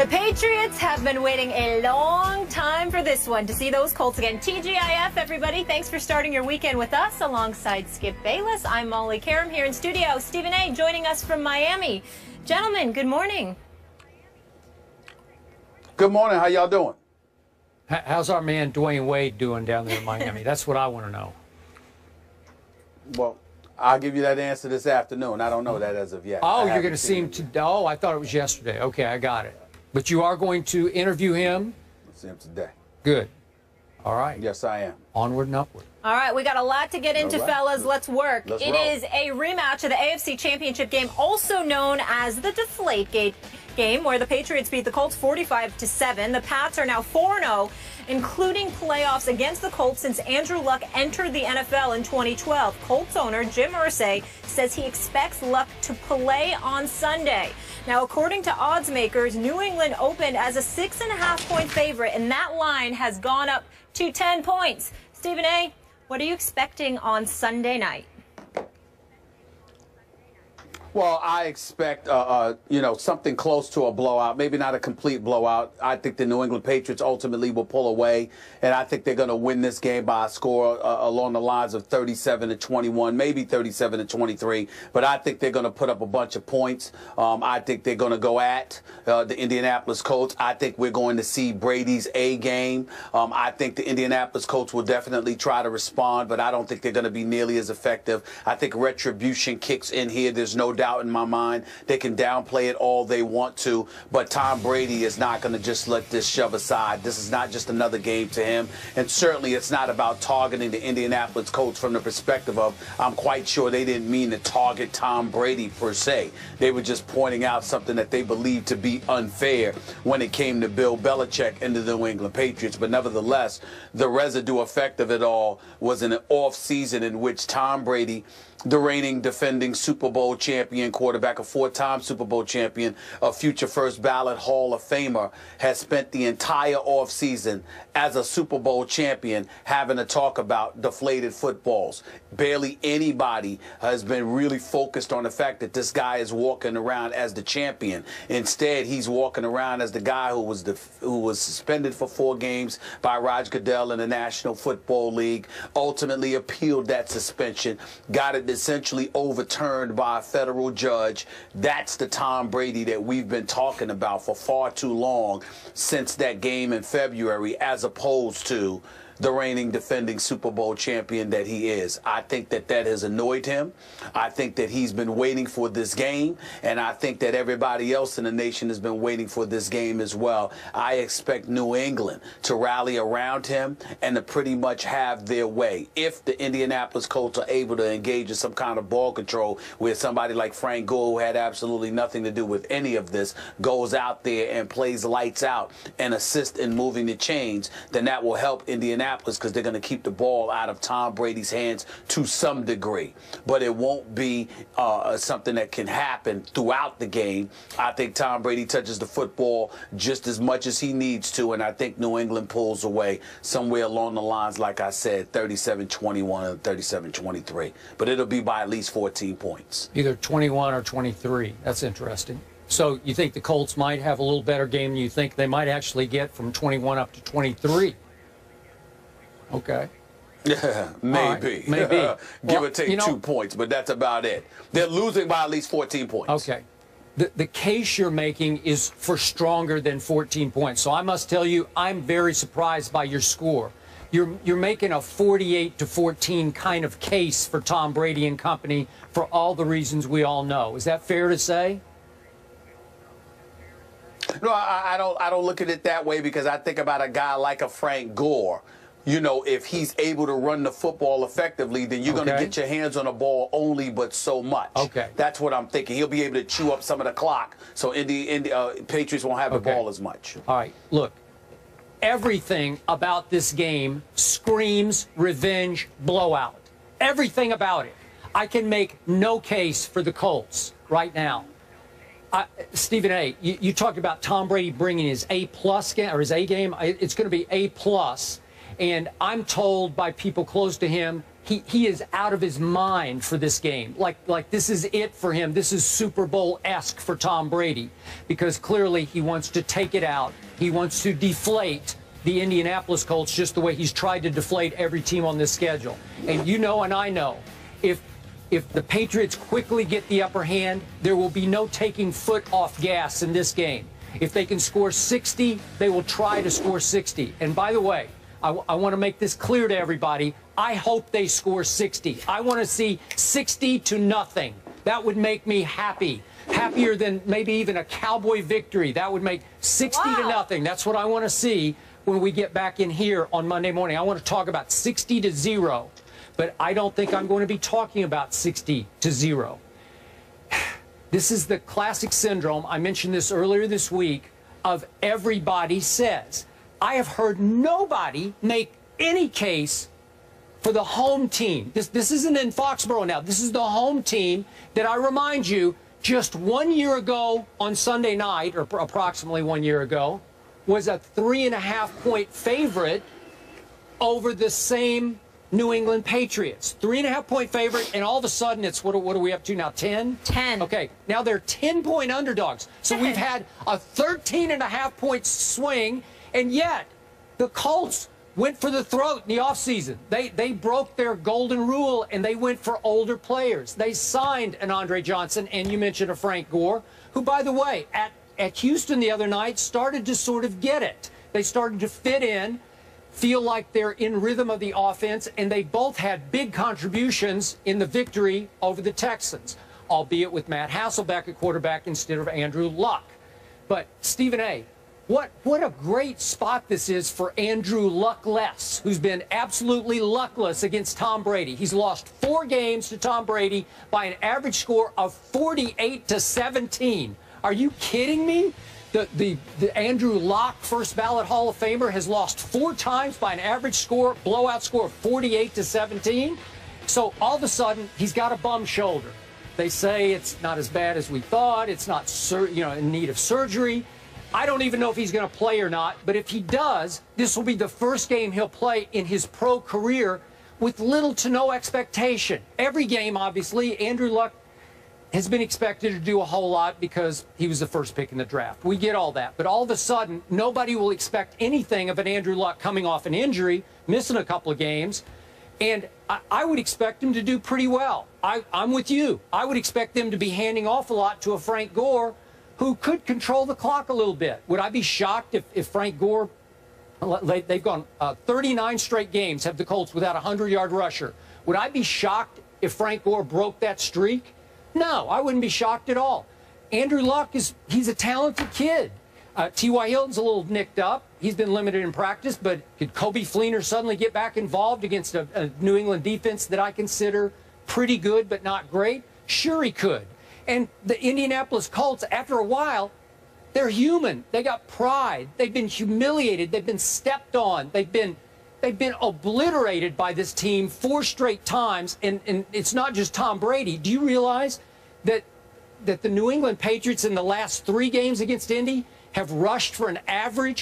The Patriots have been waiting a long time for this one, to see those Colts again. TGIF, everybody. Thanks for starting your weekend with us alongside Skip Bayless. I'm Molly Karam here in studio. Stephen A. joining us from Miami. Gentlemen, good morning. Good morning. How y'all doing? How's our man Dwayne Wade doing down there in Miami? That's what I want to know. Well, I'll give you that answer this afternoon. I don't know that as of yet. Oh, you're going to see him today? Oh, I thought it was yesterday. Okay, I got it. But you are going to interview him? I'll see him today. Good. All right. Yes, I am. Onward and upward. All right, we got a lot to get into, fellas. Let's work. Let's roll. Is a rematch of the AFC Championship game, also known as the Deflategate game, where the Patriots beat the Colts 45-7. The Pats are now 4-0, including playoffs against the Colts since Andrew Luck entered the NFL in 2012. Colts owner Jim Irsay says he expects Luck to play on Sunday. Now, according to odds makers, New England opened as a 6.5-point favorite, and that line has gone up to 10 points. Stephen A., what are you expecting on Sunday night? Well, I expect, something close to a blowout, maybe not a complete blowout. I think the New England Patriots ultimately will pull away, and I think they're going to win this game by a score along the lines of 37-21, maybe 37-23, but I think they're going to put up a bunch of points. I think they're going to go at the Indianapolis Colts. I think we're going to see Brady's A game. I think the Indianapolis Colts will definitely try to respond, but I don't think they're going to be nearly as effective. I think retribution kicks in here. There's no doubt in my mind. They can downplay it all they want to, but Tom Brady is not going to just let this shove aside. This is not just another game to him, and certainly it's not about targeting the Indianapolis Colts from the perspective of, I'm quite sure they didn't mean to target Tom Brady per se. They were just pointing out something that they believed to be unfair when it came to Bill Belichick and the New England Patriots. But nevertheless, the residue effect of it all was an off season in which Tom Brady, the reigning defending Super Bowl champion quarterback, a four-time Super Bowl champion, a future first ballot Hall of Famer, has spent the entire offseason as a Super Bowl champion having to talk about deflated footballs. Barely anybody has been really focused on the fact that this guy is walking around as the champion. Instead, he's walking around as the guy who was suspended for 4 games by Roger Goodell in the National Football League, ultimately appealed that suspension, got it essentially overturned by a federal judge. That's the Tom Brady that we've been talking about for far too long, since that game in February, as opposed to the reigning defending Super Bowl champion that he is. I think that that has annoyed him. I think that he's been waiting for this game, and I think that everybody else in the nation has been waiting for this game as well. I expect New England to rally around him and to pretty much have their way. If the Indianapolis Colts are able to engage in some kind of ball control where somebody like Frank Gore, who had absolutely nothing to do with any of this, goes out there and plays lights out and assists in moving the chains, then that will help Indianapolis, because they're going to keep the ball out of Tom Brady's hands to some degree. But it won't be something that can happen throughout the game. I think Tom Brady touches the football just as much as he needs to, and I think New England pulls away somewhere along the lines, like I said, 37-21 and 37-23. But it'll be by at least 14 points. Either 21 or 23. That's interesting. So you think the Colts might have a little better game than you think they might actually get from 21 up to 23? Okay. Yeah, maybe. Right, maybe. Give or take 2 points, but that's about it. They're losing by at least 14 points. Okay. The case you're making is for stronger than 14 points. So I must tell you, I'm very surprised by your score. You're making a 48-14 kind of case for Tom Brady and company for all the reasons we all know. Is that fair to say? No, I don't look at it that way, because I think about a guy like a Frank Gore. You know, if he's able to run the football effectively, then you're going to get your hands on the ball only but so much. Okay. That's what I'm thinking. He'll be able to chew up some of the clock, so Patriots won't have the ball as much. All right, look, everything about this game screams revenge blowout. Everything about it. I can make no case for the Colts right now. Stephen A., you talked about Tom Brady bringing his A-plus game, or his A game. It's going to be A-plus. And I'm told by people close to him he is out of his mind for this game. Like this is it for him. This is Super Bowl-esque for Tom Brady, because clearly he wants to take it out. He wants to deflate the Indianapolis Colts just the way he's tried to deflate every team on this schedule. And you know and I know, if the Patriots quickly get the upper hand, there will be no taking foot off gas in this game. If they can score 60, they will try to score 60. And by the way, I want to make this clear to everybody. I hope they score 60. I want to see 60-0. That would make me happy. Happier than maybe even a Cowboy victory. That would make 60-0. That's what I want to see when we get back in here on Monday morning. I want to talk about 60-0. But I don't think I'm going to be talking about 60-0. This is the classic syndrome. I mentioned this earlier this week of everybody says. I have heard nobody make any case for the home team. This isn't in Foxborough now. This is the home team that, I remind you, just 1 year ago on Sunday night, or approximately 1 year ago, was a 3.5-point favorite over the same New England Patriots. 3.5-point favorite, and all of a sudden it's, what are we up to now, 10? 10. Okay, now they're 10-point underdogs. So we've had a 13.5-point swing, and yet the Colts went for the throat in the offseason. They broke their golden rule, and they went for older players. They signed an Andre Johnson, and you mentioned a Frank Gore, who, by the way, at Houston the other night started to sort of get it. They started to fit in, feel like they're in rhythm of the offense, and they both had big contributions in the victory over the Texans, albeit with Matt Hasselbeck at quarterback instead of Andrew Luck. But, Stephen A., what a great spot this is for Andrew Luckless, who's been absolutely luckless against Tom Brady. He's lost 4 games to Tom Brady by an average score of 48-17. Are you kidding me? The Andrew Luck, first ballot Hall of Famer, has lost 4 times by an average score, blowout score of 48-17. So all of a sudden, he's got a bum shoulder. They say it's not as bad as we thought. It's not, in need of surgery. I don't even know if he's going to play or not, but if he does, this will be the first game he'll play in his pro career with little to no expectation. Every game, obviously, Andrew Luck has been expected to do a whole lot because he was the first pick in the draft. We get all that. But all of a sudden, nobody will expect anything of an Andrew Luck coming off an injury, missing a couple of games. And I would expect him to do pretty well. I'm with you. I would expect them to be handing off a lot to a Frank Gore who could control the clock a little bit. Would I be shocked if Frank Gore, they've gone 39 straight games, have the Colts without a 100-yard rusher. Would I be shocked if Frank Gore broke that streak? No, I wouldn't be shocked at all. Andrew Luck, he's a talented kid. T.Y. Hilton's a little nicked up. He's been limited in practice, but could Kobe Fleener suddenly get back involved against a New England defense that I consider pretty good but not great? Sure he could. And the Indianapolis Colts, after a while, they're human. They got pride. They've been humiliated. They've been stepped on. They've been obliterated by this team 4 straight times. And it's not just Tom Brady. Do you realize that the New England Patriots in the last 3 games against Indy have rushed for an average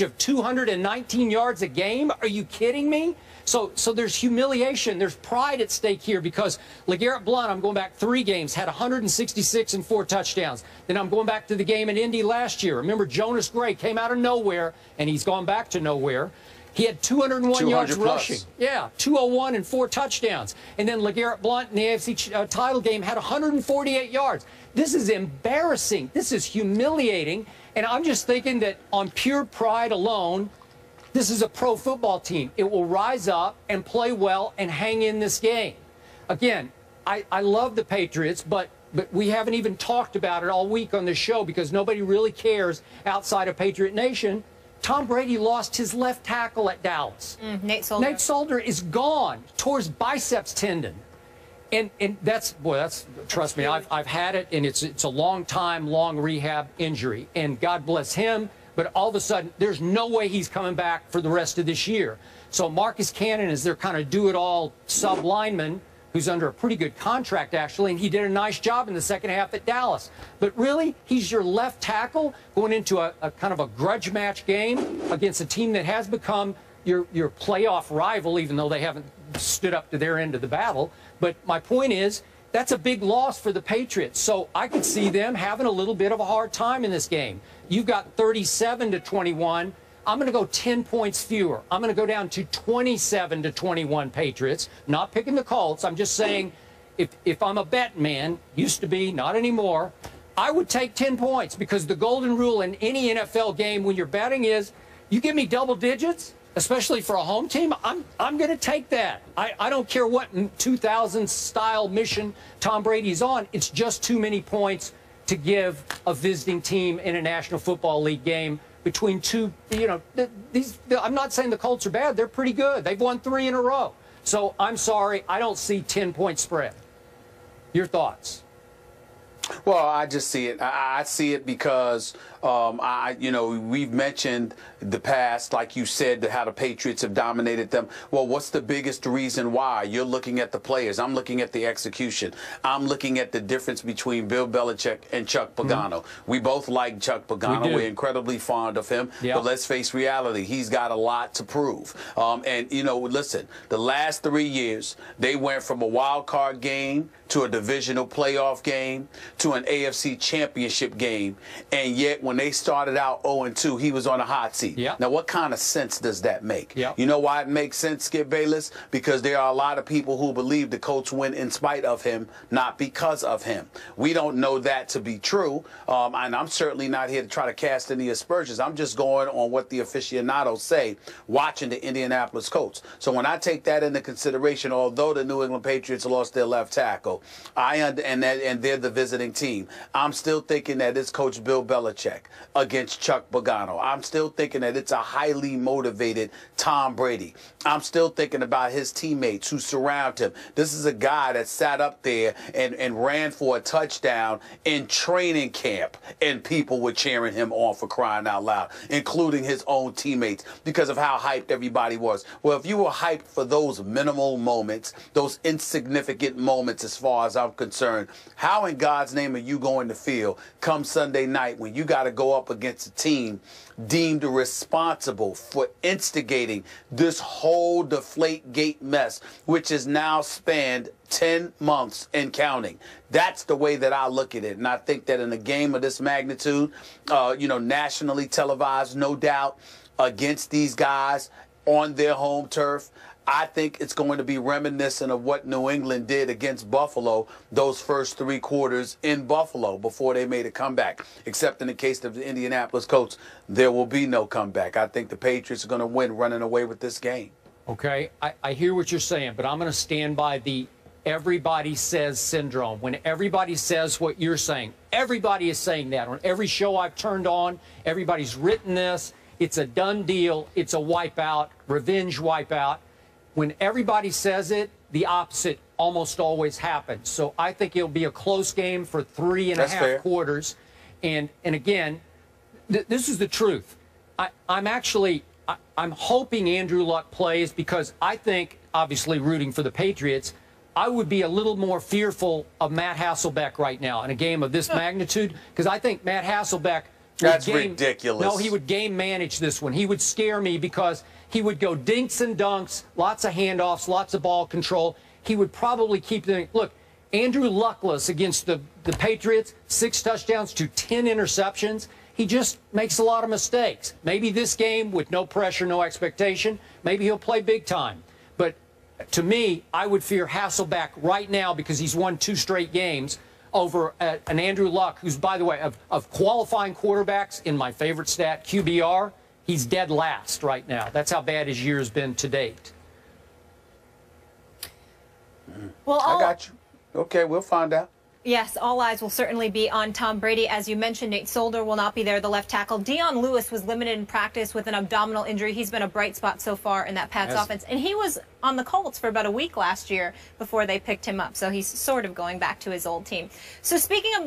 of 219 yards a game? Are you kidding me? So there's humiliation. There's pride at stake here because LeGarrette Blount, I'm going back 3 games, had 166 and 4 touchdowns. Then I'm going back to the game in Indy last year. Remember, Jonas Gray came out of nowhere, and he's gone back to nowhere. He had 201 yards rushing. Yeah, 201 and 4 touchdowns. And then LeGarrette Blount in the AFC title game had 148 yards. This is embarrassing. This is humiliating. And I'm just thinking that on pure pride alone, this is a pro football team. It will rise up and play well and hang in this game. Again, I love the Patriots, but we haven't even talked about it all week on this show because nobody really cares outside of Patriot Nation. Tom Brady lost his left tackle at Dallas. Nate Solder. Nate Solder is gone, tore his biceps tendon. And that's, trust me, I've had it, and it's a long time, long rehab injury. And God bless him. But all of a sudden, there's no way he's coming back for the rest of this year. So Marcus Cannon is their kind of do-it-all sub-lineman who's under a pretty good contract, actually, and he did a nice job in the second half at Dallas. But really, he's your left tackle going into a kind of a grudge match game against a team that has become your playoff rival, even though they haven't stood up to their end of the battle. But my point is, that's a big loss for the Patriots. So I could see them having a little bit of a hard time in this game. You've got 37-21. I'm going to go 10 points fewer. I'm going to go down to 27-21 Patriots. Not picking the Colts. I'm just saying, if I'm a bet man, used to be, not anymore, I would take 10 points, because the golden rule in any NFL game when you're betting is, you give me double digits, especially for a home team, I'm going to take that. I don't care what 2000 style mission Tom Brady's on. It's just too many points to give a visiting team in a National Football League game between two, I'm not saying the Colts are bad. They're pretty good. They've won 3 in a row. So I'm sorry, I don't see 10-point spread. Your thoughts? Well, I just see it. I see it because we've mentioned the past, like you said, how the Patriots have dominated them. Well, what's the biggest reason why? You're looking at the players. I'm looking at the execution. I'm looking at the difference between Bill Belichick and Chuck Pagano. We both like Chuck Pagano. We're incredibly fond of him. But let's face reality. He's got a lot to prove. Listen, the last 3 years, they went from a wild card game to a divisional playoff game to an AFC championship game. And yet, when they started out 0-2, he was on a hot seat. Now, what kind of sense does that make? You know why it makes sense, Skip Bayless? Because there are a lot of people who believe the Colts win in spite of him, not because of him. We don't know that to be true, and I'm certainly not here to try to cast any aspersions. I'm just going on what the aficionados say watching the Indianapolis Colts. So when I take that into consideration, although the New England Patriots lost their left tackle, and they're the visiting team, I'm still thinking that it's Coach Bill Belichick against Chuck Pagano. I'm still thinking that it's a highly motivated Tom Brady. I'm still thinking about his teammates who surround him. This is a guy that sat up there and ran for a touchdown in training camp, and people were cheering him on, for crying out loud, including his own teammates, because of how hyped everybody was. Well, if you were hyped for those minimal moments, those insignificant moments as far as I'm concerned, how in God's name are you going to feel come Sunday night when you got to go up against a team deemed responsible for instigating this whole Deflategate mess, which has now spanned 10 months and counting? That's the way that I look at it. And I think that in a game of this magnitude, nationally televised, no doubt, against these guys on their home turf, I think it's going to be reminiscent of what New England did against Buffalo those first 3 quarters in Buffalo before they made a comeback. Except in the case of the Indianapolis Colts, there will be no comeback. I think the Patriots are going to win running away with this game. Okay, I hear what you're saying, but I'm going to stand by the everybody says syndrome. When everybody says what you're saying, everybody is saying that. On every show I've turned on, everybody's written this. It's a done deal. It's a wipeout, revenge wipeout. When everybody says it, the opposite almost always happens. So I think it'll be a close game for 3.5 quarters. And again, this is the truth. I'm hoping Andrew Luck plays, because I think, obviously rooting for the Patriots, I would be a little more fearful of Matt Hasselbeck right now in a game of this magnitude, because I think Matt Hasselbeck That's ridiculous. No, he would game manage this one. He would scare me, because he would go dinks and dunks, lots of handoffs, lots of ball control. He would probably keep them. Look, Andrew Luckless against the Patriots, 6 touchdowns to 10 interceptions. He just makes a lot of mistakes. Maybe this game, with no pressure, no expectation, maybe he'll play big time. But to me, I would fear Hasselbeck right now, because he's won 2 straight games, over an Andrew Luck, who's, by the way, of qualifying quarterbacks, in my favorite stat, QBR, he's dead last right now. That's how bad his year has been to date. Well, I got you. Okay, we'll find out. Yes, all eyes will certainly be on Tom Brady. As you mentioned, Nate Solder will not be there, the left tackle. Dion Lewis was limited in practice with an abdominal injury. He's been a bright spot so far in that Pats offense. And he was on the Colts for about a week last year before they picked him up. So he's sort of going back to his old team. So speaking of